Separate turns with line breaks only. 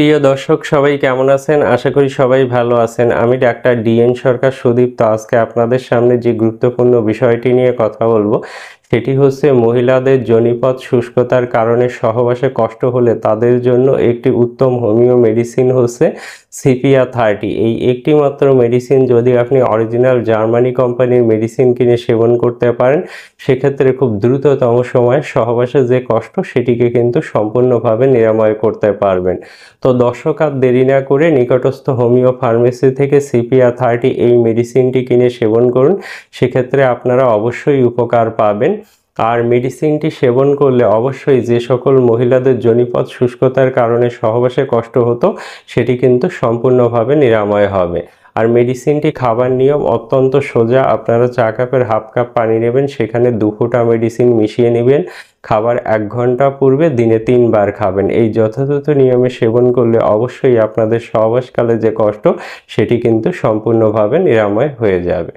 প্রিয় দর্শক সবাই কেমন আছেন? আশা করি সবাই ভালো আছেন। আমি ডাক্তার ডিএন সরকার সুদীপ্ত আজকে আপনাদের সামনে যে গুরুত্বপূর্ণ বিষয়টি নিয়ে কথা বলবো সেটি হচ্ছে মহিলাদের যোনিপথ শুষ্কতার কারণে সহবাসে কষ্ট হলে তাদের জন্য একটি উত্তম হোমিও মেডিসিন হচ্ছে CPR30। এই একটি মাত্র মেডিসিন যদি আপনি অরিজিনাল জার্মানি কোম্পানির মেডিসিন কিনে সেবন করতে পারেন সেক্ষেত্রে খুব দ্রুততম সময়ে সহবাসে যে কষ্ট সেটিকে কিন্তু সম্পূর্ণভাবে নিরাময় করতে পারবেন। তো দর্শক আর দেরি না করে নিকটস্থ হোমিও ফার্মেসি থেকে CPR30 এই মেডিসিনটি কিনে সেবন করুন। সেক্ষেত্রে আপনারা অবশ্যই উপকার পাবেন। আর মেডিসিনটি সেবন করলে অবশ্যই যে সকল মহিলাদের যোনিপথ শুষ্কতার কারণে সহবাসে কষ্ট হতো সেটি কিন্তু সম্পূর্ণভাবে নিরাময় হবে। আর মেডিসিনটি খাবার নিয়ম অত্যন্ত সোজা। আপনারা চা কাপের হাফ কাপ পানি নেবেন, সেখানে 2 ফোঁটা মেডিসিন মিশিয়ে নেবেন। খাবার 1 ঘন্টা পূর্বে দিনে 3 বার খাবেন। এই যথাযথ নিয়মে সেবন করলে অবশ্যই আপনাদের সহবাসকালে যে কষ্ট সেটি কিন্তু সম্পূর্ণভাবে নিরাময় হয়ে যাবে।